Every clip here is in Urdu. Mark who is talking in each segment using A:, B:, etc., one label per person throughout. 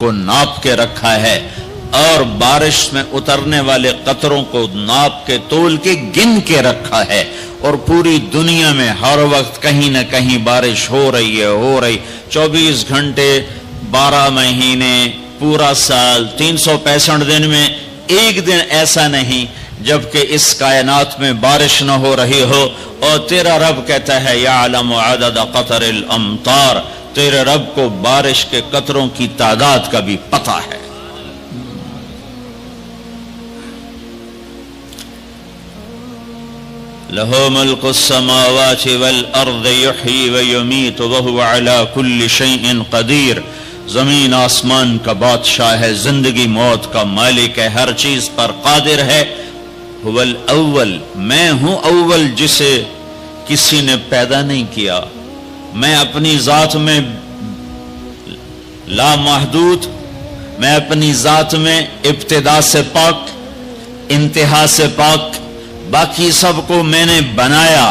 A: کو ناپ کے رکھا ہے اور بارش میں اترنے والے قطروں کو ناپ کے تول کے گن کے رکھا ہے، اور پوری دنیا میں ہر وقت کہیں نہ کہیں بارش ہو رہی ہے 24 گھنٹے 12 مہینے پورا سال 365 دن میں ایک دن ایسا نہیں جبکہ اس کائنات میں بارش نہ ہو رہی ہو۔ اور تیرا رب کہتا ہے یعلم عدد قطر الامطار، تیرے رب کو بارش کے قطروں کی تعداد کا بھی پتہ ہے۔ لَهُ مُلْكُ السَّمَاوَاتِ وَالْأَرْضِ يُحْيِي وَيُمِيتُ وَهُوَ عَلَى كُلِّ شَيْءٍ قَدِيرٌ، زمین آسمان کا بادشاہ ہے، زندگی موت کا مالک ہے، ہر چیز پر قادر ہے۔ هو الاول، میں ہوں اول جسے کسی نے پیدا نہیں کیا، میں اپنی ذات میں لا محدود، میں اپنی ذات میں ابتدا سے پاک انتہا سے پاک، باقی سب کو میں نے بنایا،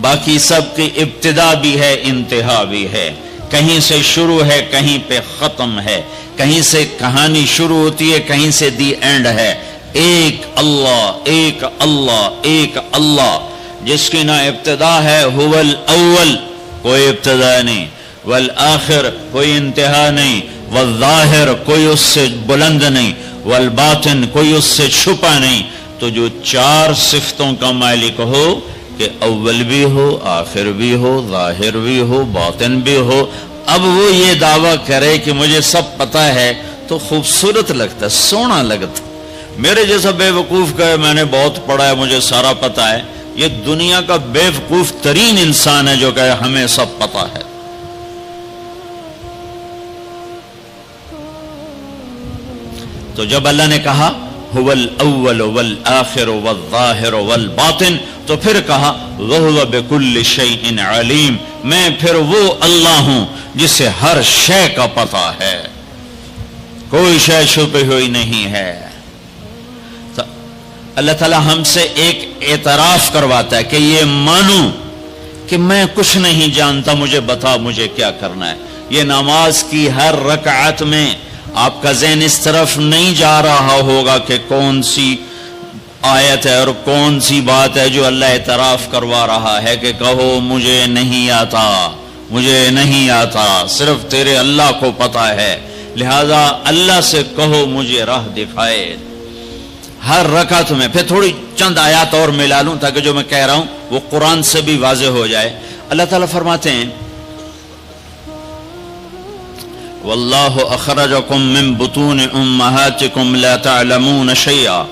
A: باقی سب کی ابتدا بھی ہے انتہا بھی ہے، کہیں سے شروع ہے کہیں پہ ختم ہے، کہیں سے کہانی شروع ہوتی ہے کہیں سے دی اینڈ ہے۔ ایک اللہ ایک اللہ ایک اللہ، جس کی نہ ابتدا ہے، هو الاول کوئی ابتدا نہیں، والآخر کوئی انتہا نہیں، والظاہر کوئی اس سے بلند نہیں، والباطن کوئی اس سے چھپا نہیں۔ تو جو چار صفتوں کا مالک ہو کہ اول بھی ہو، آخر بھی ہو، ظاہر بھی ہو، باطن بھی ہو، اب وہ یہ دعویٰ کرے کہ مجھے سب پتہ ہے تو خوبصورت لگتا ہے، سونا لگتا۔ میرے جیسا بے وقوف کہے میں نے بہت پڑھا ہے مجھے سارا پتہ ہے، یہ دنیا کا بے وقوف ترین انسان ہے جو کہے ہمیں سب پتہ ہے۔ تو جب اللہ نے کہا هو الاول والآخر والظاہر والباطن، تو پھر کہا وَهُوَ بِكُلِّ شَيْءٍ عَلِيمٌ، میں پھر وہ اللہ ہوں جسے ہر شے کا پتہ ہے، کوئی شے چھپی ہوئی نہیں ہے۔ تو اللہ تعالی ہم سے ایک اعتراف کرواتا ہے کہ یہ مانو کہ میں کچھ نہیں جانتا، مجھے بتا مجھے کیا کرنا ہے۔ یہ نماز کی ہر رکعت میں آپ کا ذہن اس طرف نہیں جا رہا ہوگا کہ کون سی آیت ہے اور کون سی بات ہے جو اللہ اعتراف کروا رہا ہے کہ کہو مجھے نہیں آتا، مجھے نہیں آتا، صرف تیرے اللہ کو پتہ ہے، لہذا اللہ سے کہو مجھے راہ دکھائے۔ ہر رکعت میں پھر تھوڑی چند آیات اور ملا لوں تاکہ جو میں کہہ رہا ہوں وہ قرآن سے بھی واضح ہو جائے۔ اللہ تعالیٰ فرماتے ہیں واللہ اخرجکم من بطون امہاتکم لا تعلمون شیئا،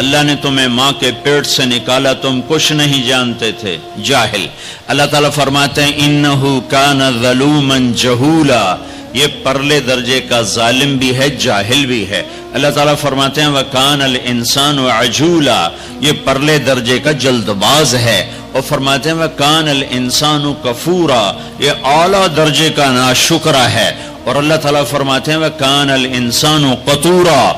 A: اللہ نے تمہیں ماں کے پیٹ سے نکالا تم کچھ نہیں جانتے تھے، جاہل۔ اللہ تعالیٰ فرماتے ہیں انہو کان ظلوما جہولا، یہ پرلے درجے کا ظالم بھی ہے جاہل بھی ہے۔ اللہ تعالیٰ فرماتے ہیں وَكَانَ الْإِنسَانُ عَجُولًا، یہ پرلے درجے کا جلد باز ہے۔ اور فرماتے ہیں وَكَانَ الْإِنسَانُ كَفُورًا، یہ اعلیٰ درجے کا ناشکرہ ہے۔ اور اللہ تعالیٰ فرماتے ہیں وَكَانَ الْإِنسَانُ قَتُورًا،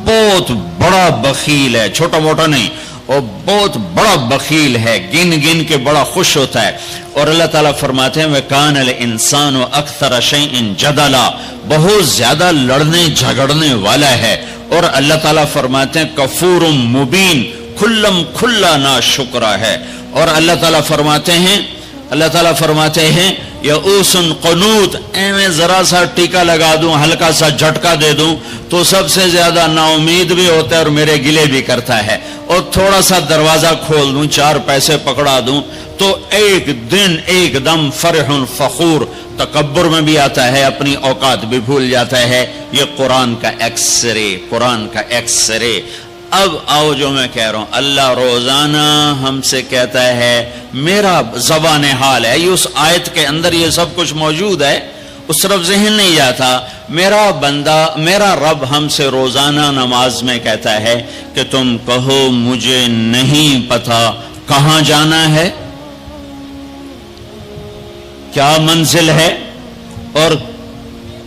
A: بہت بڑا بخیل ہے، چھوٹا موٹا نہیں، اور بہت بڑا بخیل ہے، گن گن کے بڑا خوش ہوتا ہے۔ اور اللہ تعالیٰ فرماتے ہیں وَكَانَ الْإِنسَانُ أَكْثَرَ شَيْءٍ جَدَلًا، بہت زیادہ لڑنے جھگڑنے والا ہے۔ اور اللہ تعالیٰ فرماتے ہیں کفور مبین، کھلم کھلا ناشکرہ ہے۔ اور اللہ تعالیٰ فرماتے ہیں یئوس قنوط، میں ذرا سا ٹیکا لگا دوں، ہلکا سا جھٹکا دے دوں تو سب سے زیادہ نا امید بھی ہوتا ہے اور میرے گلے بھی کرتا ہے، اور تھوڑا سا دروازہ کھول دوں، 4 پیسے پکڑا دوں تو ایک دن ایک دم فرح فخور، تکبر میں بھی آتا ہے، اپنی اوقات بھی بھول جاتا ہے۔ یہ قرآن کا ایکس رے، قرآن کا ایکس رے۔ اب آؤ جو میں کہہ رہا ہوں، اللہ روزانہ ہم سے کہتا ہے، میرا زبان حال ہے، یہ اس آیت کے اندر یہ سب کچھ موجود ہے، اس طرف ذہن نہیں جاتا۔ میرا بندہ، میرا رب ہم سے روزانہ نماز میں کہتا ہے کہ تم کہو مجھے نہیں پتا کہاں جانا ہے، کیا منزل ہے اور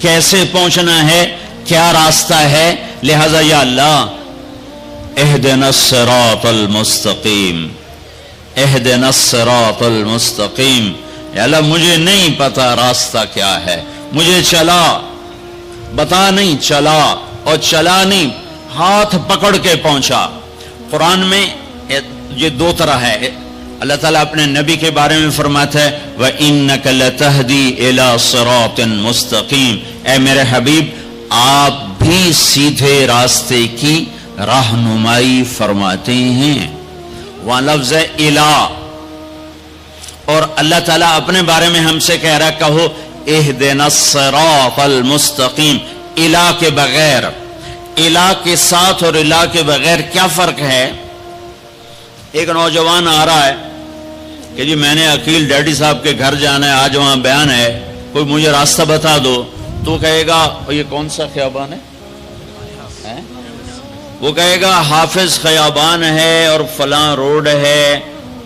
A: کیسے پہنچنا ہے، کیا راستہ ہے، لہذا یا اللہ اہدنا الصراط المستقیم، اہدنا الصراط المستقیم، یا اللہ مجھے نہیں پتا راستہ کیا ہے، مجھے چلا، بتا نہیں چلا، اور چلا نہیں ہاتھ پکڑ کے پہنچا۔ قرآن میں یہ دو طرح ہے۔ اللہ تعالیٰ اپنے نبی کے بارے میں فرماتا ہے وَإِنَّكَ لَتَهْدِي إِلَى صِرَاطٍ مُسْتَقِيمٍ، اے میرے حبیب آپ بھی سیدھے راستے کی رہنمائی فرماتے ہیں۔ وہاں لفظ ہے الہ، اور اللہ تعالیٰ اپنے بارے میں ہم سے کہہ رہا ہے کہو اہدنا الصراط المستقیم۔ الہ کے بغیر، الہ کے ساتھ اور الہ کے بغیر کیا فرق ہے؟ ایک نوجوان آ رہا ہے کہ جی میں نے عقیل ڈیڈی صاحب کے گھر جانا ہے، آج وہاں بیان ہے، کوئی مجھے راستہ بتا دو، تو کہے گا یہ کون سا خیابان ہے؟ وہ کہے گا حافظ خیابان ہے، اور فلاں روڈ ہے،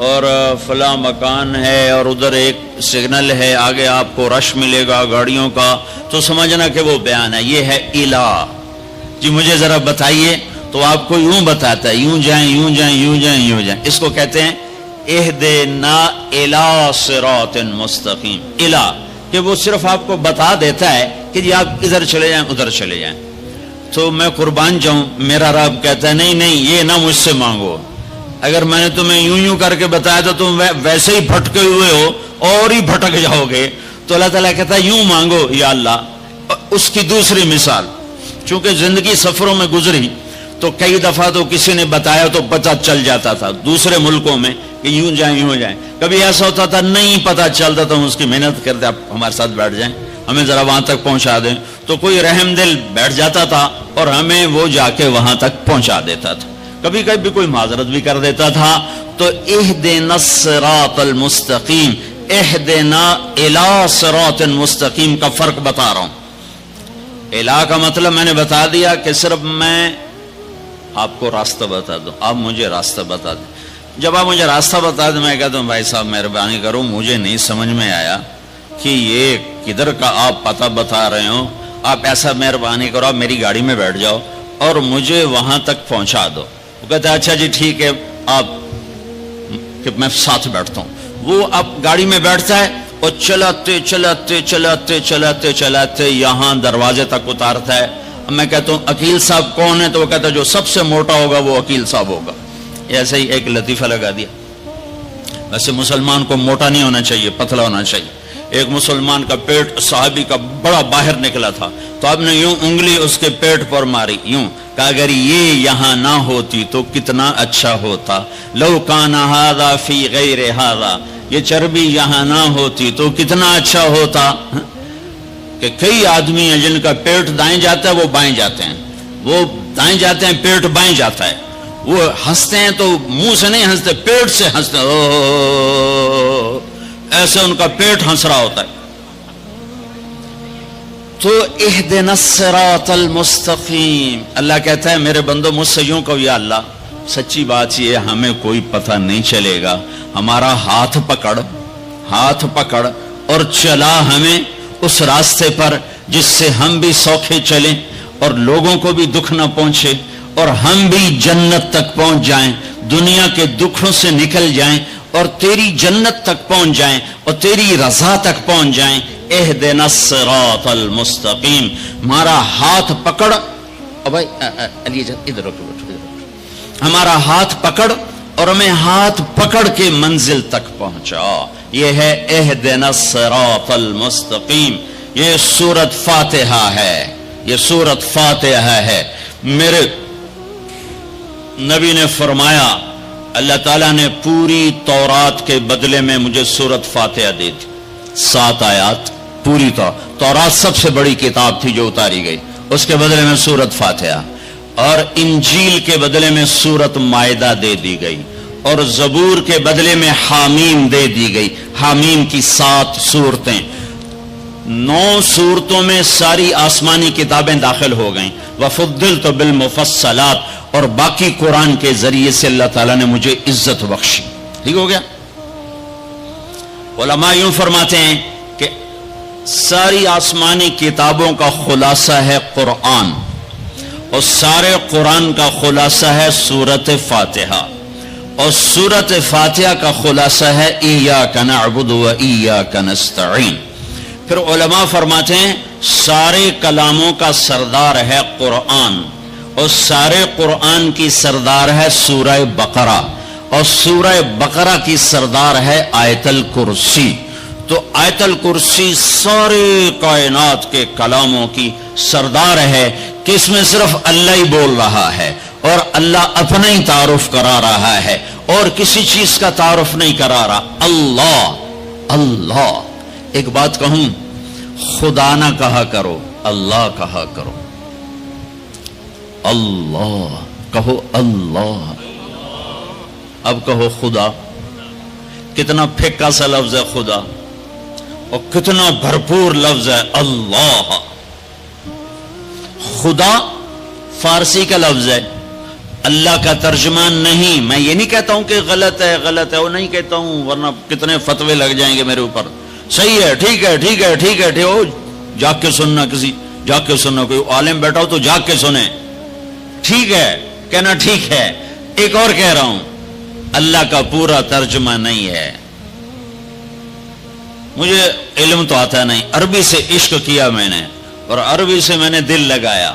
A: اور فلاں مکان ہے، اور ادھر ایک سگنل ہے، آگے آپ کو رش ملے گا گاڑیوں کا، تو سمجھنا کہ وہ بیان ہے۔ یہ ہے الہ۔ جی مجھے ذرا بتائیے، تو آپ کو یوں بتاتا ہے یوں جائیں یوں جائیں یوں جائیں یوں جائیں۔ اس کو کہتے ہیں اہدنا الی صراط مستقیم۔ الہ کہ وہ صرف آپ کو بتا دیتا ہے کہ جی آپ ادھر چلے جائیں ادھر چلے جائیں۔ تو میں قربان جاؤں، میرا رب کہتا ہے نہیں نہیں یہ نہ مجھ سے مانگو، اگر میں نے تمہیں یوں یوں کر کے بتایا تو تم ویسے ہی بھٹکے ہوئے ہو اور ہی بھٹک جاؤ گے۔ تو اللہ تعالیٰ کہتا ہے یوں مانگو یا اللہ۔ اس کی دوسری مثال، چونکہ زندگی سفروں میں گزری تو کئی دفعہ تو کسی نے بتایا تو پتہ چل جاتا تھا دوسرے ملکوں میں کہ یوں جائیں یوں جائیں۔ کبھی ایسا ہوتا تھا نہیں پتہ چلتا تو ہم اس کی محنت کرتے آپ ہمارے ساتھ بیٹھ جائیں، ہمیں ذرا وہاں تک پہنچا دیں، تو کوئی رحم دل بیٹھ جاتا تھا اور ہمیں وہ جا کے وہاں تک پہنچا دیتا تھا۔ کبھی کبھی کوئی معذرت بھی کر دیتا تھا۔ تو اہدنا الصراط المستقیم، اہدنا الی صراط مستقیم کا فرق بتا رہا ہوں۔ الہ کا مطلب میں نے بتا دیا کہ صرف میں آپ کو راستہ بتا دوں، آپ مجھے راستہ بتا دیں۔ جب آپ مجھے راستہ بتا دیں میں کہتا ہوں بھائی صاحب مہربانی کرو مجھے نہیں سمجھ میں آیا کہ یہ کدھر کا آپ پتہ بتا رہے ہو، آپ ایسا مہربانی کرو آپ میری گاڑی میں بیٹھ جاؤ اور مجھے وہاں تک پہنچا دو۔ وہ کہتا ہے اچھا جی ٹھیک ہے آپ، کہ میں ساتھ بیٹھتا ہوں۔ وہ اب گاڑی میں بیٹھتا ہے اور چلاتے چلاتے چلاتے چلاتے چلاتے یہاں دروازے تک اتارتا ہے۔ میں کہتا ہوں عقیل صاحب کون ہے؟ تو وہ کہتا ہے جو سب سے موٹا ہوگا وہ عقیل صاحب ہوگا۔ ایسے ہی ایک لطیفہ لگا دیا۔ ویسے مسلمان کو موٹا نہیں ہونا چاہیے، پتلا ہونا چاہیے۔ ایک مسلمان کا پیٹ صحابی کا بڑا باہر نکلا تھا، تو آپ نے یوں انگلی اس کے پیٹ پر ماری، یوں کہا اگر یہ یہاں نہ ہوتی تو کتنا اچھا ہوتا، لو کان ھذا فی غیر ھذا، یہ چربی یہاں نہ ہوتی تو کتنا اچھا ہوتا۔ کہ کئی آدمی ہیں جن کا پیٹ دائیں جاتا ہے وہ بائیں جاتے ہیں، وہ دائیں جاتے ہیں پیٹ بائیں جاتا ہے، وہ ہنستے ہیں تو منہ سے نہیں ہنستے پیٹ سے ہنستے ہیں، ایسے ان کا پیٹ ہنس رہا ہوتا ہے۔ تو اہدنا الصراط المستقیم، اللہ کہتا ہے میرے بندو مجھ سے یوں کہو یا اللہ سچی بات یہ ہمیں کوئی پتہ نہیں چلے گا، ہمارا ہاتھ پکڑ اور چلا ہمیں اس راستے پر جس سے ہم بھی سوکھے چلیں اور لوگوں کو بھی دکھ نہ پہنچے اور ہم بھی جنت تک پہنچ جائیں، دنیا کے دکھوں سے نکل جائیں اور تیری جنت تک پہنچ جائیں اور تیری رضا تک پہنچ جائیں۔ اہدنا الصراط المستقیم، ہمارا ہاتھ پکڑ، علی ادھر رکھو، ہمارا ہاتھ پکڑ اور ہمیں ہاتھ پکڑ کے منزل تک پہنچا۔ یہ ہے اہدنا الصراط المستقیم۔ یہ سورۃ فاتحہ ہے، یہ سورۃ فاتحہ ہے۔ میرے نبی نے فرمایا اللہ تعالیٰ نے پوری تورات کے بدلے میں مجھے سورۃ فاتحہ دی تھی، 7 آیات پوری تورات سب سے بڑی کتاب تھی جو اتاری گئی، اس کے بدلے میں سورۃ فاتحہ، اور انجیل کے بدلے میں سورۃ مائدہ دے دی گئی، اور زبور کے بدلے میں حامیم دے دی گئی۔ حامیم کی 7 صورتیں، 9 صورتوں میں ساری آسمانی کتابیں داخل ہو گئیں، وفضلت بالمفصلات، اور باقی قرآن کے ذریعے سے اللہ تعالیٰ نے مجھے عزت بخشی۔ ٹھیک ہو گیا؟ علماء یوں فرماتے ہیں کہ ساری آسمانی کتابوں کا خلاصہ ہے قرآن، اور سارے قرآن کا خلاصہ ہے سورۃ فاتحہ، اور سورۃ فاتحہ کا خلاصہ ہے ایاک نعبد و ایاک نستعین۔ پھر علماء فرماتے ہیں سارے کلاموں کا سردار ہے قرآن، اور سارے قرآن کی سردار ہے سورہ بقرہ، اور سورہ بقرہ کی سردار ہے آیت الکرسی۔ تو آیت الکرسی سارے کائنات کے کلاموں کی سردار ہے کہ اس میں صرف اللہ ہی بول رہا ہے، اور اللہ اپنا ہی تعارف کرا رہا ہے، اور کسی چیز کا تعارف نہیں کرا رہا۔ اللہ اللہ، ایک بات کہوں، خدا نہ کہا کرو، اللہ کہا کرو۔ اللہ کہو، اللہ، اب کہو خدا۔ کتنا پھیکا سا لفظ ہے خدا، اور کتنا بھرپور لفظ ہے اللہ۔ خدا فارسی کا لفظ ہے، اللہ کا ترجمان نہیں۔ میں یہ نہیں کہتا ہوں کہ غلط ہے، غلط ہے، وہ نہیں کہتا ہوں، ورنہ کتنے فتوے لگ جائیں گے میرے اوپر۔ صحیح ہے، ٹھیک ہے، ٹھیک ہے، ٹھیک ہے، ٹھیک ہے، جاگ کے سننا، کسی جاگ کے سننا، کوئی عالم بیٹھا ہو تو جاگ کے سنے۔ ٹھیک ہے کہنا، ٹھیک ہے۔ ایک اور کہہ رہا ہوں، اللہ کا پورا ترجمہ نہیں ہے۔ مجھے علم تو آتا نہیں، عربی سے عشق کیا میں نے، اور عربی سے میں نے دل لگایا،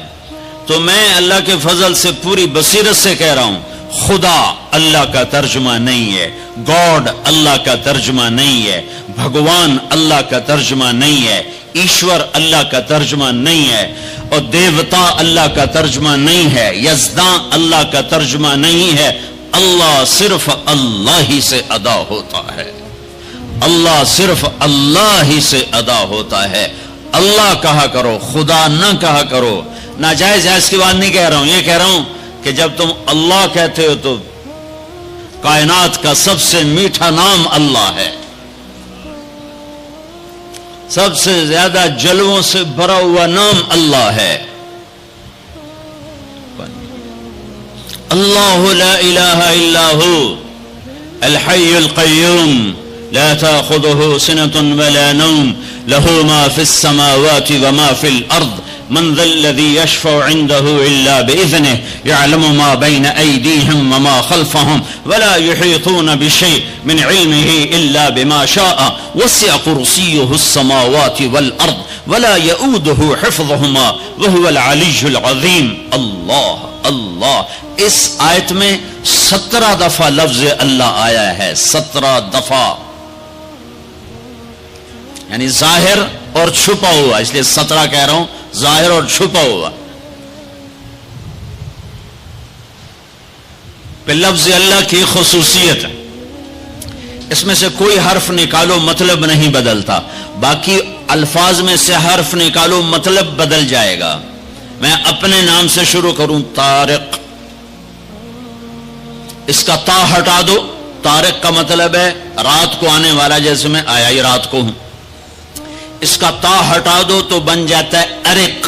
A: تو میں اللہ کے فضل سے پوری بصیرت سے کہہ رہا ہوں، خدا اللہ کا ترجمہ نہیں ہے، گاڈ اللہ کا ترجمہ نہیں ہے، بھگوان اللہ کا ترجمہ نہیں ہے، ایشور اللہ کا ترجمہ نہیں ہے، اور دیوتا اللہ کا ترجمہ نہیں ہے، یزداں اللہ کا ترجمہ نہیں ہے۔ اللہ صرف اللہ ہی سے ادا ہوتا ہے، اللہ صرف اللہ ہی سے ادا ہوتا ہے۔ اللہ کہا کرو، خدا نہ کہا کرو۔ ناجائز ہے اس کی بات نہیں کہہ رہا ہوں، یہ کہہ رہا ہوں کہ جب تم اللہ کہتے ہو تو کائنات کا سب سے میٹھا نام اللہ ہے، سب سے زیادہ جلووں سے بھرا ہوا نام اللہ ہے۔ اللہ لا الہ الا ہو الحی القیوم لا تأخذه سنة ولا نوم له ما في السماوات وما في الأرض من ذا الذي يشفع عنده إلا بإذنه يعلم ما بين أيديهم وما خلفهم ولا يحيطون بشيء من علمه إلا بما شاء وسع كرسيه السماوات والأرض ولا يؤوده حفظهما وهو العلي العظيم۔ اللہ اللہ، اس آیت میں 17 دفعہ لفظ اللہ آیا ہے، 17 دفعہ، یعنی ظاہر اور چھپا ہوا، اس لیے 17 کہہ رہا ہوں، ظاہر اور چھپا ہوا۔ پہ لفظ اللہ کی خصوصیت ہے، اس میں سے کوئی حرف نکالو مطلب نہیں بدلتا، باقی الفاظ میں سے حرف نکالو مطلب بدل جائے گا۔ میں اپنے نام سے شروع کروں، طارق، اس کا تا ہٹا دو، طارق کا مطلب ہے رات کو آنے والا، جیسے میں آیا ہی رات کو ہوں۔ اس کا تا ہٹا دو تو بن جاتا ہے ارق،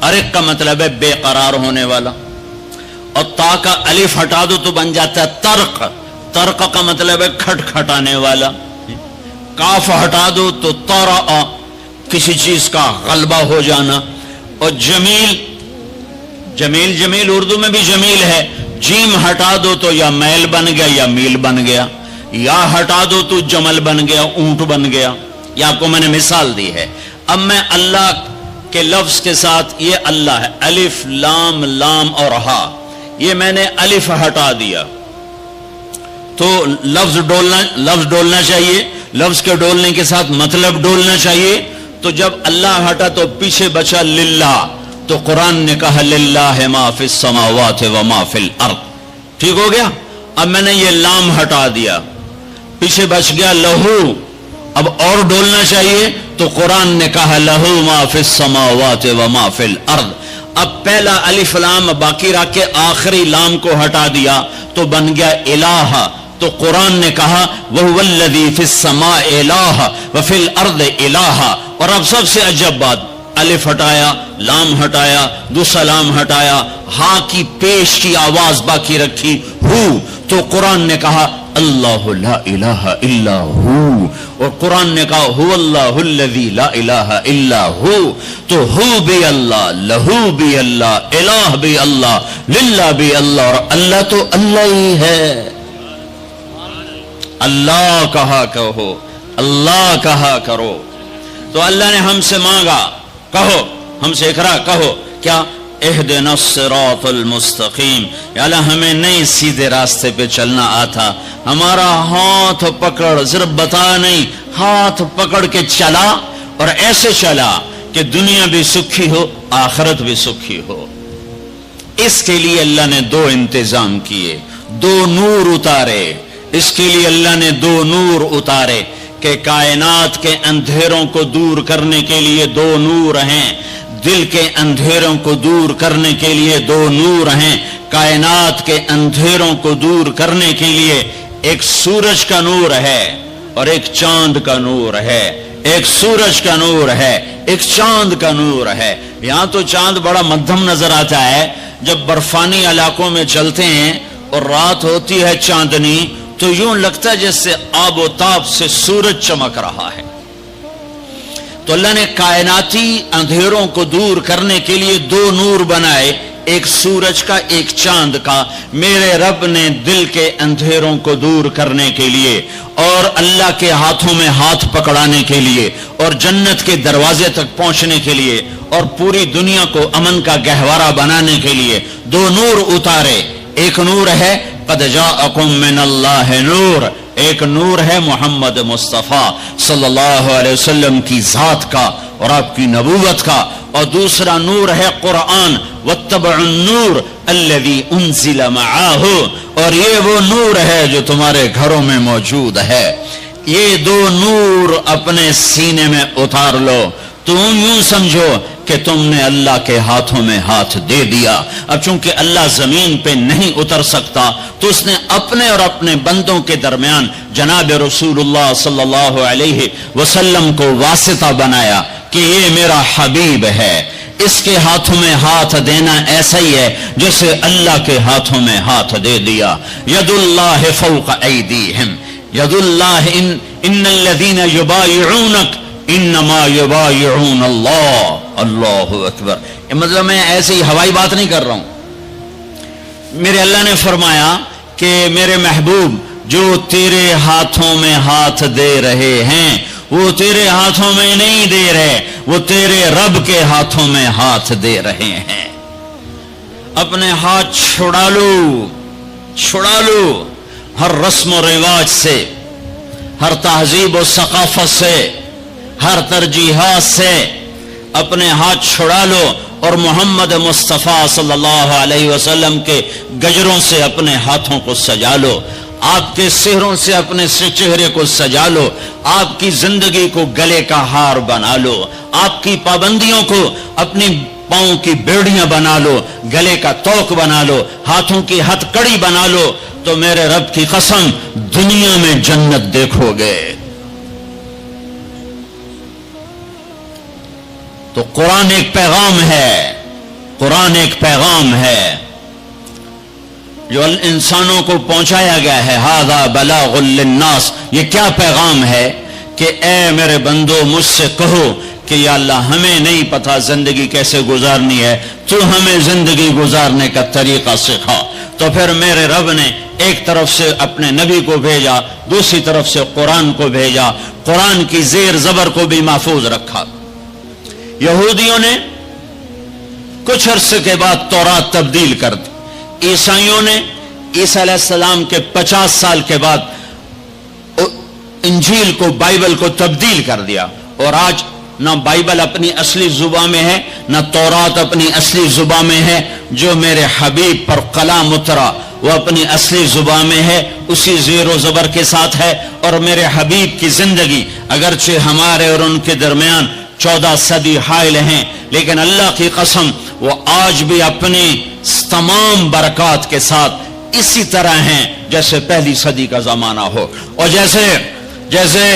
A: ارق کا مطلب ہے بے قرار ہونے والا، اور تا کا الف ہٹا دو تو بن جاتا ہے ترق، ترق کا مطلب ہے کھٹکھٹانے والا، کاف ہٹا دو تو طرأ، کسی چیز کا غلبہ ہو جانا، اور جمیل، جمیل جمیل اردو میں بھی جمیل ہے، جیم ہٹا دو تو یا میل بن گیا یا میل بن گیا، یا ہٹا دو تو جمل بن گیا، اونٹ بن گیا۔ یہ آپ کو میں نے مثال دی ہے۔ اب میں اللہ کے لفظ کے ساتھ، یہ اللہ ہے، الف لام لام اور ہا، یہ میں نے الف ہٹا دیا تو لفظ ڈولنا چاہیے، لفظ کے ڈولنے کے ساتھ مطلب ڈولنا چاہیے۔ تو جب اللہ ہٹا تو پیچھے بچا للہ، تو قرآن نے کہا للہ ما فی السماوات و ما فی الارض، ٹھیک ہو گیا۔ اب میں نے یہ لام ہٹا دیا، پیچھے بچ گیا لہو، اب اور ڈولنا چاہیے، تو قرآن نے کہا لہو ما فی السماوات و ما فی الارض۔ اب پہلا الف لام باقی رکھ کے آخری لام کو ہٹا دیا تو بن گیا الہ، تو قرآن نے کہا وَهُوَ الَّذِي فِي السَّمَاءِ إِلَٰهٌ وَفِي الْأَرْضِ إِلَٰهٌ۔ اور اب سب سے عجب بات، الف ہٹایا، لام ہٹایا، دوسرا لام ہٹایا، ہاں کی پیش کی آواز باقی رکھی، ہو، تو قرآن نے کہا اللہ لا الہ الا ہو، اور قرآن نے کہا هو اللہ الذی لا الہ الا ہو، تو ہو بھی اللہ، لہو بھی اللہ، الہ بھی اللہ، للہ بھی اللہ، اور اللہ تو اللہ ہی ہے۔ اللہ کہا کہو، اللہ کہا کرو۔ تو اللہ نے ہم سے مانگا، کہو ہم سے اقرا کہو کیا اہدنا الصراط المستقیم، یا اللہ ہمیں نہیں سیدھے راستے پہ چلنا آتا، ہمارا ہاتھ پکڑ، صرف بتا نہیں، ہاتھ پکڑ کے چلا اور ایسے چلا کہ دنیا بھی سکھی ہو آخرت بھی سکھی ہو۔ اس کے لیے اللہ نے دو انتظام کیے، دو نور اتارے، اس کے لیے اللہ نے دو نور اتارے کہ کائنات کے اندھیروں کو دور کرنے کے لیے دو نور ہیں، دل کے اندھیروں کو دور کرنے کے لیے دو نور ہیں، کائنات کے اندھیروں کو دور کرنے کے لیے ایک سورج کا نور ہے اور ایک چاند کا نور ہے، ایک سورج کا نور ہے، ایک چاند کا نور ہے۔ یہاں تو چاند بڑا مدھم نظر آتا ہے، جب برفانی علاقوں میں چلتے ہیں اور رات ہوتی ہے چاندنی تو یوں لگتا ہے جیسے آب و تاب سے سورج چمک رہا ہے۔ تو اللہ نے کائناتی اندھیروں کو دور کرنے کے لیے دو نور بنائے، ایک سورج کا ایک چاند کا۔ میرے رب نے دل کے اندھیروں کو دور کرنے کے لیے اور اللہ کے ہاتھوں میں ہاتھ پکڑانے کے لیے اور جنت کے دروازے تک پہنچنے کے لیے اور پوری دنیا کو امن کا گہوارہ بنانے کے لیے دو نور اتارے۔ ایک نور ہے قد جاءکم من اللہ نور، ایک نور ہے محمد مصطفیٰ صلی اللہ علیہ وسلم کی ذات کا اور آپ کی نبوت کا، اور دوسرا نور ہے قرآن واتبعوا النور الذی انزل معاہ، اور یہ وہ نور ہے جو تمہارے گھروں میں موجود ہے۔ یہ دو نور اپنے سینے میں اتار لو، تم یوں سمجھو کہ تم نے اللہ کے ہاتھوں میں ہاتھ دے دیا۔ اب چونکہ اللہ زمین پہ نہیں اتر سکتا تو اس نے اپنے اور اپنے بندوں کے درمیان جناب رسول اللہ صلی اللہ علیہ وسلم کو واسطہ بنایا کہ یہ میرا حبیب ہے، اس کے ہاتھوں میں ہاتھ دینا ایسا ہی ہے جیسے اللہ کے ہاتھوں میں ہاتھ دے دیا۔ ید اللہ فوق ایدیہم، ید اللہ ان الذین یبایعونک انما یبایعون اللہ۔ اللہ اکبر۔ مطلب میں ایسی ہوائی بات نہیں کر رہا ہوں، میرے اللہ نے فرمایا کہ میرے محبوب جو تیرے ہاتھوں میں ہاتھ دے رہے ہیں وہ تیرے ہاتھوں میں نہیں دے رہے، وہ تیرے رب کے ہاتھوں میں ہاتھ دے رہے ہیں۔ اپنے ہاتھ چھڑا لو، چھڑا لو ہر رسم و رواج سے، ہر تہذیب و ثقافت سے، ہر ترجیحات سے اپنے ہاتھ چھڑا لو اور محمد مصطفیٰ صلی اللہ علیہ وسلم کے گجروں سے اپنے ہاتھوں کو سجا لو، آپ کے سہروں سے اپنے چہرے کو سجا لو، آپ کی زندگی کو گلے کا ہار بنا لو، آپ کی پابندیوں کو اپنی پاؤں کی بیڑیاں بنا لو، گلے کا توق بنا لو، ہاتھوں کی ہتھ کڑی بنا لو، تو میرے رب کی قسم دنیا میں جنت دیکھو گے۔ تو قرآن ایک پیغام ہے، قرآن ایک پیغام ہے جو انسانوں کو پہنچایا گیا ہے۔ ھذا بلاغ للناس، یہ کیا پیغام ہے کہ اے میرے بندو مجھ سے کہو کہ یا اللہ ہمیں نہیں پتا زندگی کیسے گزارنی ہے، تو ہمیں زندگی گزارنے کا طریقہ سکھا۔ تو پھر میرے رب نے ایک طرف سے اپنے نبی کو بھیجا، دوسری طرف سے قرآن کو بھیجا، قرآن کی زیر زبر کو بھی محفوظ رکھا۔ یہودیوں نے کچھ عرصے کے بعد تورات تبدیل کر دی، عیسائیوں نے عیسیٰ علیہ السلام کے 50 سال کے بعد انجیل کو، بائبل کو تبدیل کر دیا، اور آج نہ بائبل اپنی اصلی زبان میں ہے نہ تورات اپنی اصلی زبان میں ہے۔ جو میرے حبیب پر کلام اترا وہ اپنی اصلی زبان میں ہے، اسی زیر و زبر کے ساتھ ہے، اور میرے حبیب کی زندگی اگرچہ ہمارے اور ان کے درمیان 14 صدی حائل ہیں، لیکن اللہ کی قسم وہ آج بھی اپنی تمام برکات کے ساتھ اسی طرح ہیں جیسے پہلی صدی کا زمانہ ہو، اور جیسے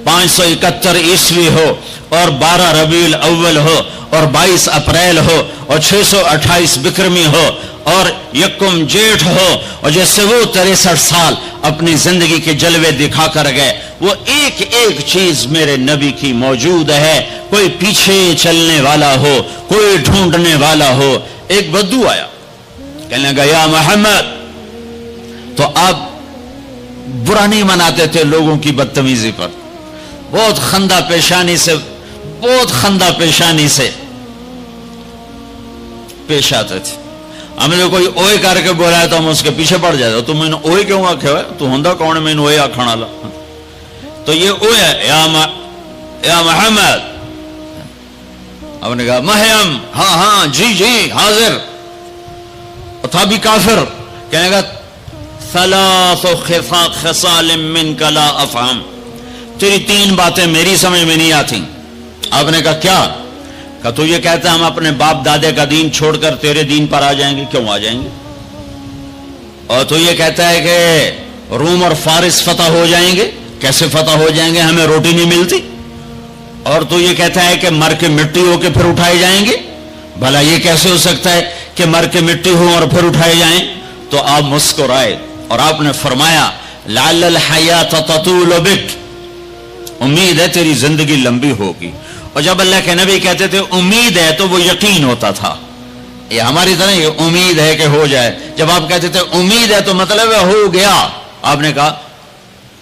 A: 571 عیسوی ہو اور 12 ربیع الاول ہو اور 22 اپریل ہو اور 628 بکرمی ہو اور یکم جیٹھ ہو، اور جیسے وہ 63 سال اپنی زندگی کے جلوے دکھا کر گئے، وہ ایک ایک چیز میرے نبی کی موجود ہے۔ کوئی پیچھے چلنے والا ہو، کوئی ڈھونڈنے والا ہو۔ ایک بدو آیا، کہنے لگا یا محمد، تو آپ برا نہیں مناتے تھے لوگوں کی بدتمیزی پر، بہت خندہ پیشانی سے بہت خندہ پیشانی سے پیش آتے تھے. ہم نے کوئی اوئے کر کے بولا تو ہم اس کے پیچھے پڑ جاتے. تو میں نے اوئے کیوں آخیا ہے؟ تو ہوندا کون ہے میں نے اوئے آخنا والا؟ تو یہ اوئے ہے یا محمد. ہم نے کہا مہیم، ہاں ہاں جی جی حاضر. تھا بھی کافر. کہنے گا ثلاث خصال منک لا افہم، تیری 3 باتیں میری سمجھ میں نہیں آتی. آپ نے کہا کیا؟ کہ تو یہ کہتا ہے ہم اپنے باپ دادے کا دین چھوڑ کر تیرے دین پر آ جائیں گے. کیوں آ جائیں گے؟ اور تو یہ کہتا ہے کہ روم اور فارس فتح ہو جائیں گے. کیسے فتح ہو جائیں گے؟ ہمیں روٹی نہیں ملتی. اور تو یہ کہتا ہے کہ مر کے مٹی ہو کے پھر اٹھائے جائیں گے. بھلا یہ کیسے ہو سکتا ہے کہ مر کے مٹی ہو اور پھر اٹھائے جائیں؟ تو آپ مسکرائے اور آپ نے فرمایا لعل الحیات تطول بک، امید ہے تیری زندگی لمبی ہوگی. اور جب اللہ کے نبی کہتے تھے امید ہے تو وہ یقین ہوتا تھا. یہ ہماری طرح یہ امید ہے کہ ہو جائے. جب آپ کہتے تھے امید ہے تو مطلب ہے ہو گیا. آپ نے کہا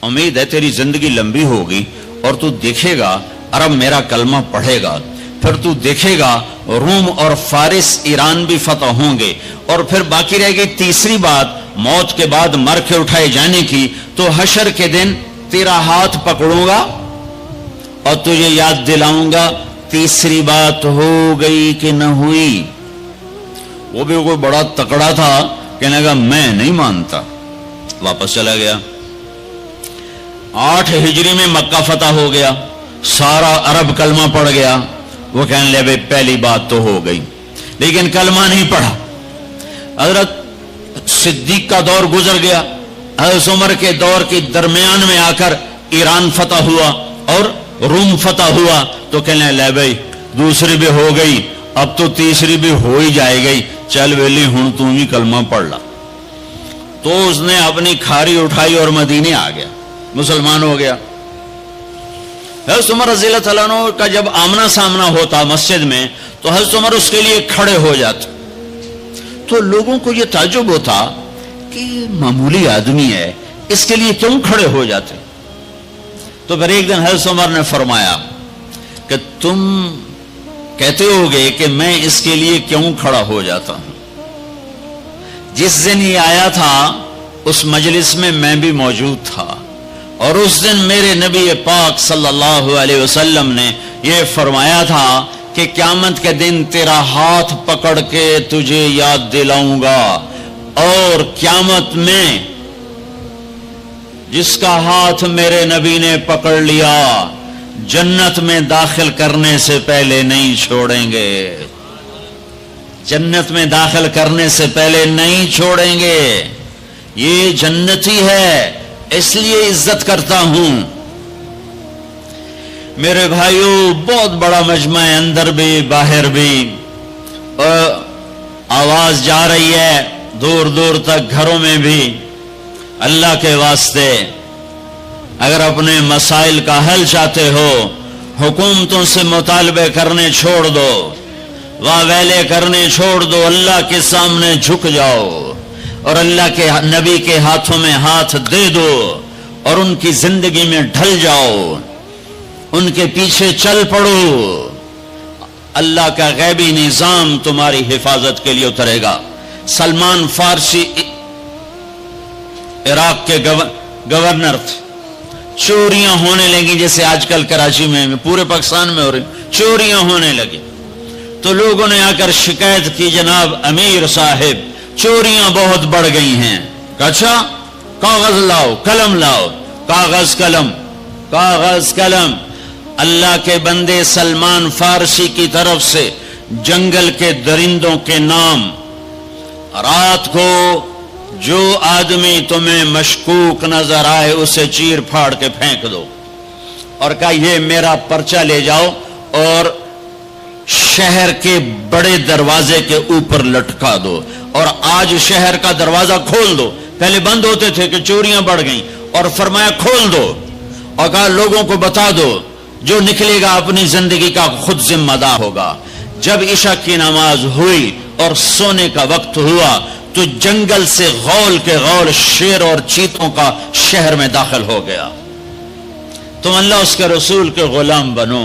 A: امید ہے تیری زندگی لمبی ہوگی اور تو دیکھے گا عرب میرا کلمہ پڑھے گا، پھر تو دیکھے گا روم اور فارس ایران بھی فتح ہوں گے. اور پھر باقی رہ گئی تیسری بات موت کے بعد مر کے اٹھائے جانے کی. تو حشر کے دن تیرا ہاتھ پکڑوں گا اور تجھے یاد دلاؤں گا. تیسری بات ہو گئی کہ نہ ہوئی؟ وہ بھی کوئی بڑا تکڑا تھا، کہنے لگا میں نہیں مانتا. واپس چلا گیا. 8 ہجری میں مکہ فتح ہو گیا، سارا عرب کلمہ پڑھ گیا. وہ کہنے لگے بھائی پہلی بات تو ہو گئی، لیکن کلمہ نہیں پڑھا. حضرت صدیق کا دور گزر گیا. حضرت عمر کے دور کے درمیان میں آ کر ایران فتح ہوا اور روم فتح ہوا. تو کہنے لے بھائی دوسری بھی ہو گئی، اب تو تیسری بھی ہو ہی جائے گئی، چل ویلی ہوں تم ہی کلمہ پڑھ لا. تو اس نے اپنی کھاری اٹھائی اور مدینے آ گیا، مسلمان ہو گیا. حضرت عمر رضی اللہ تعالیٰ عنہ کا جب آمنا سامنا ہوتا مسجد میں تو حضرت عمر اس کے لیے کھڑے ہو جاتے. تو لوگوں کو یہ تعجب ہوتا کہ معمولی آدمی ہے، اس کے لیے کیوں کھڑے ہو جاتے؟ تو پھر ایک دن حضرت عمر نے فرمایا کہ تم کہتے ہوگے کہ میں اس کے لیے کیوں کھڑا ہو جاتا ہوں. جس دن یہ آیا تھا اس مجلس میں میں بھی موجود تھا، اور اس دن میرے نبی پاک صلی اللہ علیہ وسلم نے یہ فرمایا تھا کہ قیامت کے دن تیرا ہاتھ پکڑ کے تجھے یاد دلاؤں گا، اور قیامت میں جس کا ہاتھ میرے نبی نے پکڑ لیا جنت میں داخل کرنے سے پہلے نہیں چھوڑیں گے. جنت میں داخل کرنے سے پہلے نہیں چھوڑیں گے. یہ جنتی ہے اس لیے عزت کرتا ہوں. میرے بھائیوں بہت بڑا مجمع ہے، اندر بھی باہر بھی، اور آواز جا رہی ہے دور دور تک، گھروں میں بھی. اللہ کے واسطے اگر اپنے مسائل کا حل چاہتے ہو حکومتوں سے مطالبے کرنے چھوڑ دو، واہ ویلے کرنے چھوڑ دو، اللہ کے سامنے جھک جاؤ اور اللہ کے نبی کے ہاتھوں میں ہاتھ دے دو اور ان کی زندگی میں ڈھل جاؤ، ان کے پیچھے چل پڑو. اللہ کا غیبی نظام تمہاری حفاظت کے لیے اترے گا. سلمان فارسی عراق کے گورنر تھے. چوریاں ہونے لگی جیسے آج کل کراچی میں پورے پاکستان میں ہو رہی، چوریاں ہونے لگی. تو لوگوں نے آ کر شکایت کی جناب امیر صاحب چوریاں بہت بڑھ گئی ہیں. اچھا کاغذ لاؤ قلم لاؤ. کاغذ قلم کاغذ قلم. اللہ کے بندے سلمان فارسی کی طرف سے جنگل کے درندوں کے نام، رات کو جو آدمی تمہیں مشکوک نظر آئے اسے چیر پھاڑ کے پھینک دو، اور کہا یہ میرا پرچہ لے جاؤ اور شہر کے بڑے دروازے کے اوپر لٹکا دو، اور آج شہر کا دروازہ کھول دو. پہلے بند ہوتے تھے کہ چوریاں بڑھ گئیں، اور فرمایا کھول دو، اور کہا لوگوں کو بتا دو جو نکلے گا اپنی زندگی کا خود ذمہ دار ہوگا. جب عشاء کی نماز ہوئی اور سونے کا وقت ہوا تو جنگل سے غول کے غول شیر اور چیتوں کا شہر میں داخل ہو گیا. تم اللہ اس کے رسول کے غلام بنو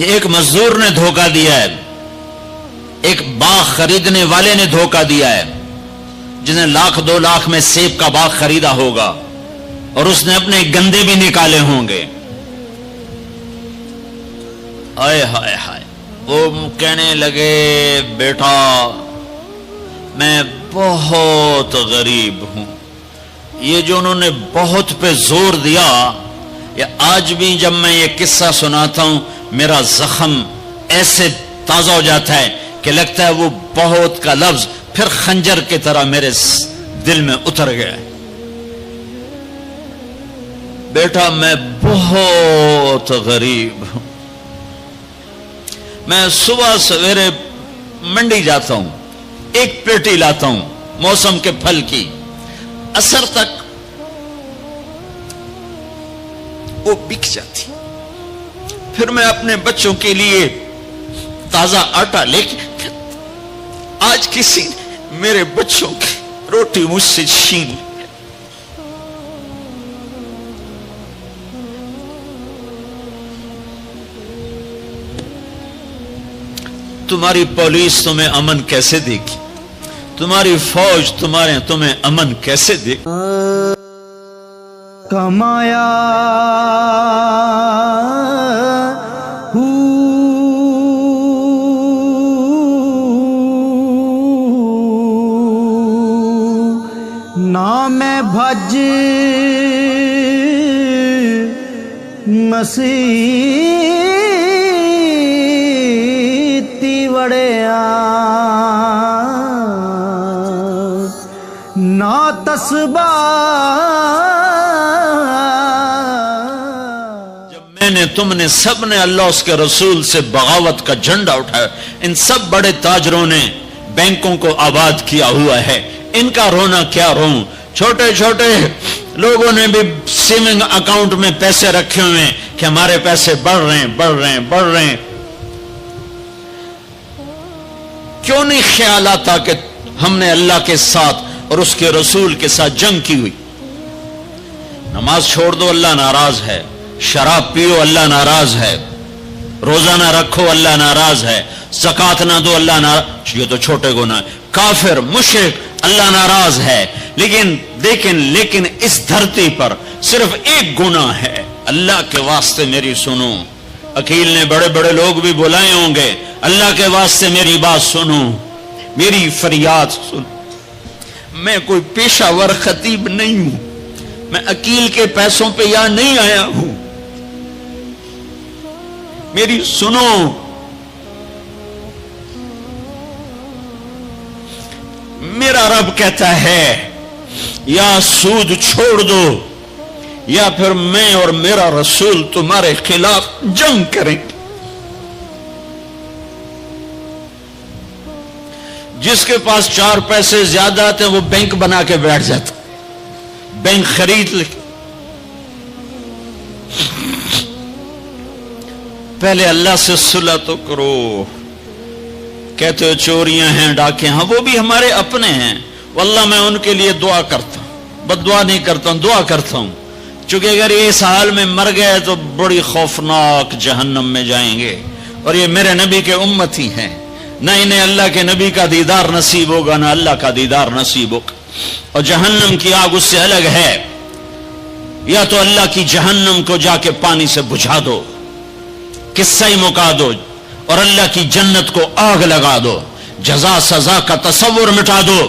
A: یہ ایک مزدور نے دھوکہ دیا ہے، ایک باغ خریدنے والے نے دھوکہ دیا ہے، جس نے 1,00,000 2 لاکھ میں سیب کا باغ خریدا ہوگا اور اس نے اپنے گندے بھی نکالے ہوں گے. آئے ہائے ہائے، وہ کہنے لگے بیٹا میں بہت غریب ہوں. یہ جو انہوں نے بہت پہ زور دیا، یا آج بھی جب میں یہ قصہ سناتا ہوں میرا زخم ایسے تازہ ہو جاتا ہے کہ لگتا ہے وہ بہت کا لفظ پھر خنجر کی طرح میرے دل میں اتر گیا. بیٹا میں بہت غریب ہوں، میں صبح سویرے منڈی جاتا ہوں، ایک پیٹی لاتا ہوں موسم کے پھل کی، عصر تک وہ بک جاتی، پھر میں اپنے بچوں کے لیے تازہ آٹا لے کے، آج کسی نے میرے بچوں کی روٹی مجھ سے چھین لی. تمہاری پولیس تمہیں امن کیسے دے گی؟ تمہاری فوج تمہیں امن کیسے دے گی؟
B: کمایا نہ میں بھج مسیتی وڑیا نہ تسبہ.
A: جب تم نے سب نے اللہ اس کے رسول سے بغاوت کا جھنڈا اٹھایا، ان سب بڑے تاجروں نے بینکوں کو آباد کیا ہوا ہے، ان کا رونا کیا روں. چھوٹے چھوٹے لوگوں نے بھی سیونگ اکاؤنٹ میں پیسے رکھے ہوئے ہیں کہ ہمارے پیسے بڑھ رہے ہیں بڑھ رہے ہیں بڑھ رہے ہیں. کیوں نہیں خیال آتا کہ ہم نے اللہ کے ساتھ اور اس کے رسول کے ساتھ جنگ کی ہوئی؟ نماز چھوڑ دو اللہ ناراض ہے، شراب پیو اللہ ناراض ہے، روزہ نہ رکھو اللہ ناراض ہے، زکات نہ دو اللہ ناراض، یہ تو چھوٹے گناہ. کافر مشرک اللہ ناراض ہے. لیکن اس دھرتی پر صرف ایک گناہ ہے. اللہ کے واسطے میری سنو. عقیل نے بڑے بڑے لوگ بھی بلائے ہوں گے، اللہ کے واسطے میری بات سنو، میری فریاد سنو. میں کوئی پیشہ ور خطیب نہیں ہوں، میں عقیل کے پیسوں پہ یہاں نہیں آیا ہوں. میری سنو. میرا رب کہتا ہے یا سود چھوڑ دو یا پھر میں اور میرا رسول تمہارے خلاف جنگ کریں گے. جس کے پاس 4 پیسے زیادہ آتے وہ بینک بنا کے بیٹھ جاتا، بینک خرید لے. پہلے اللہ سے صلح تو کرو. کہتے ہو چوریاں ہیں ڈاکے، ہاں وہ بھی ہمارے اپنے ہیں، واللہ میں ان کے لیے دعا کرتا ہوں، بد دعا نہیں کرتا ہوں، دعا کرتا ہوں. چونکہ اگر یہ اس حال میں مر گئے تو بڑی خوفناک جہنم میں جائیں گے، اور یہ میرے نبی کے امتی ہیں، نہ انہیں اللہ کے نبی کا دیدار نصیب ہوگا نہ اللہ کا دیدار نصیب ہوگا. اور جہنم کی آگ اس سے الگ ہے. یا تو اللہ کی جہنم کو جا کے پانی سے بجھا دو، قصہ ہی مکا دو، اور اللہ کی جنت کو آگ لگا دو، جزا سزا کا تصور مٹا دو،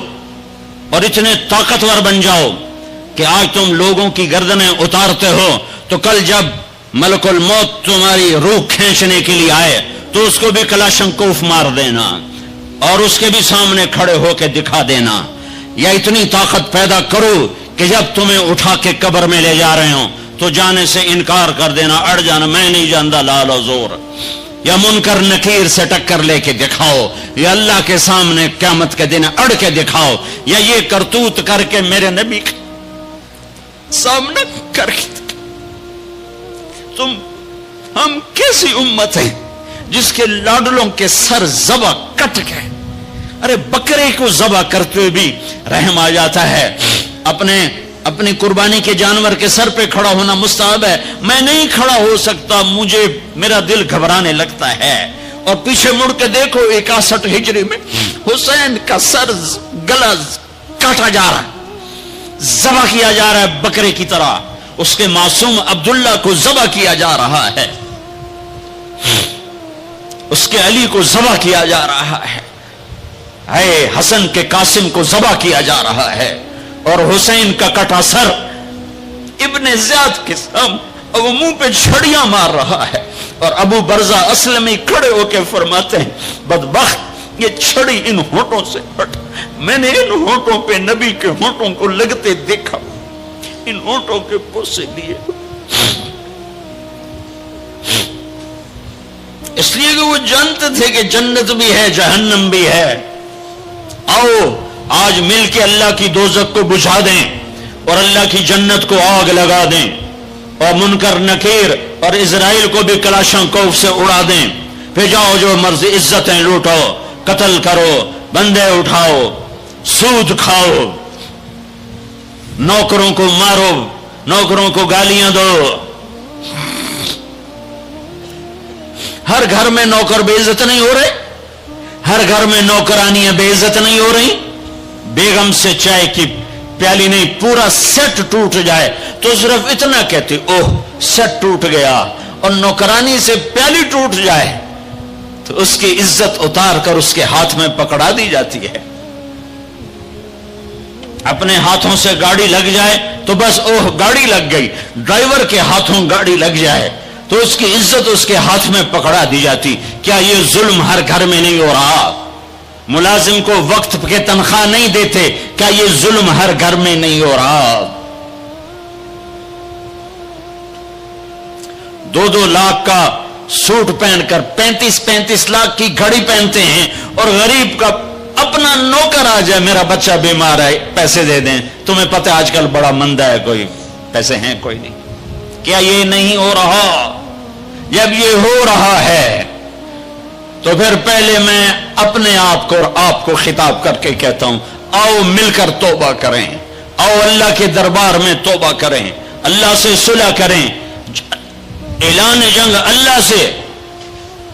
A: اور اتنے طاقتور بن جاؤ کہ آج تم لوگوں کی گردنیں اتارتے ہو تو کل جب ملک الموت تمہاری روح کھینچنے کے لیے آئے تو اس کو بھی کلاشنکوف مار دینا اور اس کے بھی سامنے کھڑے ہو کے دکھا دینا. یا اتنی طاقت پیدا کرو کہ جب تمہیں اٹھا کے قبر میں لے جا رہے ہوں تو جانے سے انکار کر دینا، اڑ جانا، میں نہیں جانتا لال و زور. یا منکر نکیر سے ٹکر لے کے دکھاؤ، یا اللہ کے سامنے قیامت کے دن اڑ کے دکھاؤ، یا یہ کرتوت کر کے میرے نبی کے سامنے کر کے. ہم کیسی امت ہیں جس کے لاڈلوں کے سر ذبح کٹ گئے. ارے بکرے کو ذبح کرتے ہوئے بھی رحم آ جاتا ہے. اپنے اپنی قربانی کے جانور کے سر پہ کھڑا ہونا مستحب ہے. میں نہیں کھڑا ہو سکتا, مجھے میرا دل گھبرانے لگتا ہے. اور پیچھے مڑ کے دیکھو 61 ہجری میں حسین کا سر گلا کاٹا جا رہا ہے, ذبح کیا جا رہا ہے بکرے کی طرح. اس کے معصوم عبداللہ کو ذبح کیا جا رہا ہے, اس کے علی کو ذبح کیا جا رہا ہے, اے حسن کے قاسم کو ذبح کیا جا رہا ہے. اور حسین کا کٹا سر ابن زیاد کے سامنے اور وہ منہ پہ چھڑیاں مار رہا ہے. اور ابو برزہ اسلمی کھڑے ہو کے فرماتے ہیں بدبخت یہ چھڑی ان ہونٹوں سے ہٹ, میں نے ان ہونٹوں پہ نبی کے ہونٹوں کو لگتے دیکھا, ان ہونٹوں کے پوسے لیے, اس لیے کہ وہ جانتے تھے کہ جنت بھی ہے جہنم بھی ہے. آؤ آج مل کے اللہ کی دوزخ کو بجھا دیں اور اللہ کی جنت کو آگ لگا دیں, اور منکر نکیر اور اسرائیل کو بھی کلاشن کوف سے اڑا دیں. پھر جاؤ جو مرضی عزتیں لوٹو, قتل کرو, بندے اٹھاؤ, سود کھاؤ, نوکروں کو مارو, نوکروں کو گالیاں دو. ہر گھر میں نوکر بے عزت نہیں ہو رہے, ہر گھر میں نوکرانیاں بے عزت نہیں ہو رہی. بیگم سے چائے کی پیالی نہیں پورا سیٹ ٹوٹ جائے تو صرف اتنا کہتے اوہ سیٹ ٹوٹ گیا, اور نوکرانی سے پیالی ٹوٹ جائے تو اس کی عزت اتار کر اس کے ہاتھ میں پکڑا دی جاتی ہے. اپنے ہاتھوں سے گاڑی لگ جائے تو بس اوہ گاڑی لگ گئی, ڈرائیور کے ہاتھوں گاڑی لگ جائے تو اس کی عزت اس کے ہاتھ میں پکڑا دی جاتی. کیا یہ ظلم ہر گھر میں نہیں ہو رہا؟ ملازم کو وقت کے تنخواہ نہیں دیتے, کیا یہ ظلم ہر گھر میں نہیں ہو رہا؟ 2-2 لاکھ کا سوٹ پہن کر 35 لاکھ کی گھڑی پہنتے ہیں, اور غریب کا اپنا نوکر آ جائے میرا بچہ بیمار ہے پیسے دے دیں, تمہیں پتہ آج کل بڑا مندہ ہے, کوئی پیسے ہیں کوئی نہیں. کیا یہ نہیں ہو رہا؟ جب یہ ہو رہا ہے تو پھر پہلے میں اپنے آپ کو اور آپ کو خطاب کر کے کہتا ہوں آؤ مل کر توبہ کریں, آؤ اللہ کے دربار میں توبہ کریں, اللہ سے صلح کریں, اعلان جنگ اللہ سے,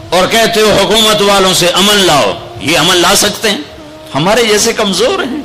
A: اور کہتے ہو حکومت والوں سے امن لاؤ. یہ امن لا سکتے ہیں؟ ہمارے جیسے کمزور ہیں.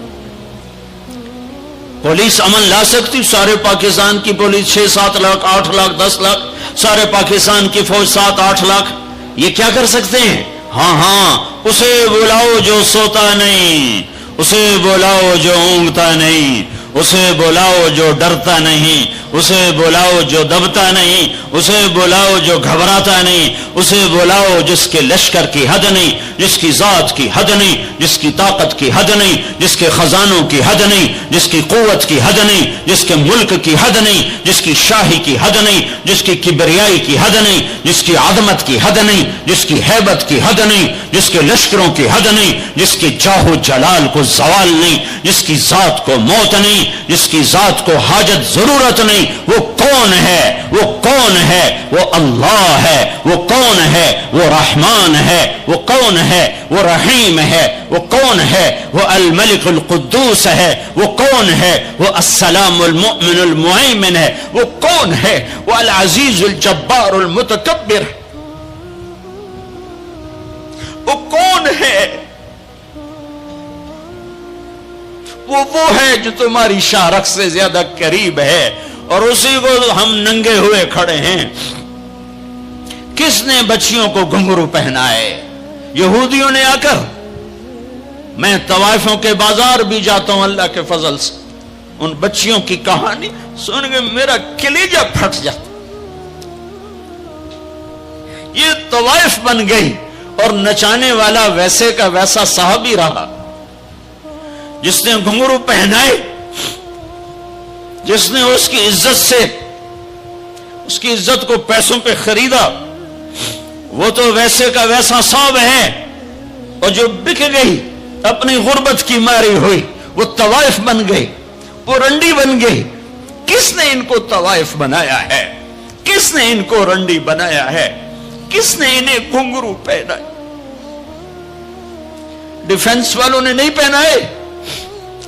A: پولیس امن لا سکتی؟ سارے پاکستان کی پولیس 6-7 لاکھ 8 لاکھ 10 لاکھ, سارے پاکستان کی فوج 7-8 لاکھ, یہ کیا کر سکتے ہیں؟ ہاں اسے بلاؤ جو سوتا نہیں, اسے بلاؤ جو اونگتا نہیں, اسے بلاؤ جو ڈرتا نہیں, اسے بلاؤ جو دبتا نہیں, اسے بلاؤ جو گھبراتا نہیں, اسے بلاؤ جس کے لشکر کی حد نہیں, جس کی ذات کی حد نہیں, جس کی طاقت کی حد نہیں, جس کے خزانوں کی حد نہیں, جس کی قوت کی حد نہیں, جس کے ملک کی حد نہیں, جس کی شاہی کی حد نہیں, جس کی کبریائی کی حد نہیں, جس کی عظمت کی حد نہیں, جس کی ہیبت کی حد نہیں, جس کے لشکروں کی حد نہیں, جس کے جاہ و جلال کو زوال نہیں, جس کی ذات کو موت نہیں, جس کی ذات کو حاجت ضرورت نہیں. وہ کون ہے؟ وہ کون ہے؟ وہ اللہ ہے. وہ کون ہے؟ وہ رحمان ہے. وہ کون ہے؟ وہ رحیم ہے. وہ کون ہے؟ وہ الملک القدوس ہے. وہ کون ہے؟ وہ السلام المؤمن المہیمن ہے. وہ کون ہے؟ وہ العزیز الجبار المتکبر. وہ کون ہے؟ وہ ہے جو تمہاری شارخ سے زیادہ قریب ہے, اور اسی کو ہم ننگے ہوئے کھڑے ہیں. کس نے بچیوں کو گھنگرو پہنائے؟ یہودیوں نے آ کر. میں طوائفوں کے بازار بھی جاتا ہوں اللہ کے فضل سے, ان بچیوں کی کہانی سن کے میرا کلیجہ پھٹ جاتا. یہ طوائف بن گئی, اور نچانے والا ویسے کا ویسا صحابی رہا جس نے گھنگرو پہنائے, جس نے اس کی عزت سے اس کی عزت کو پیسوں پہ خریدا, وہ تو ویسے کا ویسا صاحب ہے. اور جو بک گئی اپنی غربت کی ماری ہوئی, وہ طوائف بن گئی, وہ رنڈی بن گئی. کس نے ان کو طوائف بنایا ہے؟ کس نے ان کو رنڈی بنایا ہے؟ کس نے انہیں گھنگرو پہنائے؟ ڈیفنس والوں نے نہیں پہنائے,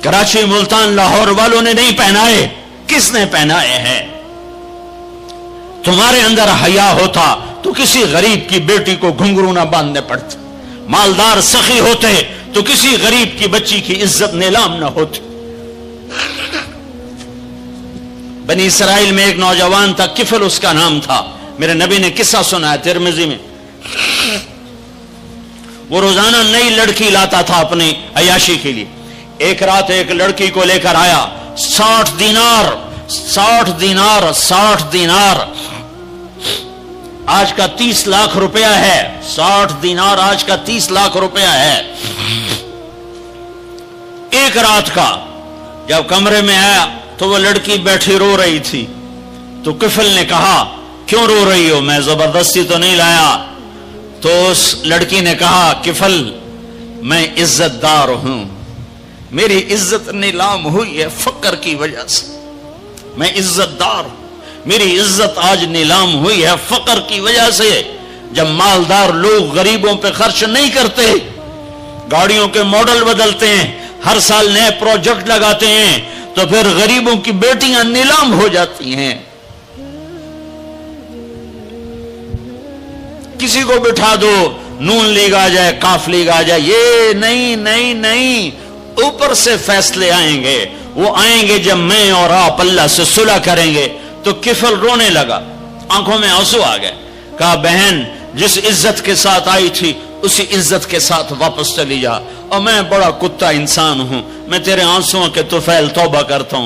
A: کراچی ملتان لاہور والوں نے نہیں پہنائے, کس نے پہنائے ہیں؟ تمہارے اندر حیا ہوتا تو کسی غریب کی بیٹی کو گھنگرو نہ باندھنے پڑتے، مالدار سخی ہوتے تو کسی غریب کی بچی کی عزت نیلام نہ ہوتی۔ بنی اسرائیل میں ایک نوجوان تھا، کفل اس کا نام تھا، میرے نبی نے قصہ سنا ہے ترمذی میں۔ وہ روزانہ نئی لڑکی لاتا تھا اپنی عیاشی کے لیے۔ ایک رات ایک لڑکی کو لے کر آیا، 60 دینار آج کا 30 لاکھ روپیہ ہے، 60 دینار آج کا 30 لاکھ روپیہ ہے۔ ایک رات کا جب کمرے میں آیا تو وہ لڑکی بیٹھی رو رہی تھی، تو کفل نے کہا کیوں رو رہی ہو؟ میں زبردستی تو نہیں لایا۔ تو اس لڑکی نے کہا کفل میں عزت دار ہوں، میری عزت نیلام ہوئی ہے فقر کی وجہ سے، میں عزت دار ہوں، میری عزت آج نیلام ہوئی ہے فقر کی وجہ سے۔ جب مالدار لوگ غریبوں پہ خرچ نہیں کرتے، گاڑیوں کے ماڈل بدلتے ہیں، ہر سال نئے پروجیکٹ لگاتے ہیں، تو پھر غریبوں کی بیٹیاں نیلام ہو جاتی ہیں۔ کسی کو بٹھا دو، نون لیگ آ جائے، کاف لیگ آ جائے، یہ نہیں، اوپر سے فیصلے آئیں گے۔ وہ آئیں گے جب میں اور آپ اللہ سے صلح کریں گے۔ تو کفل رونے لگا، آنکھوں میں آنسو آ گئے، کہا بہن جس عزت کے ساتھ آئی تھی اسی عزت کے ساتھ واپس چلی جا، اور میں بڑا کتا انسان ہوں، میں تیرے آنسوؤں کے طفیل توبہ کرتا ہوں۔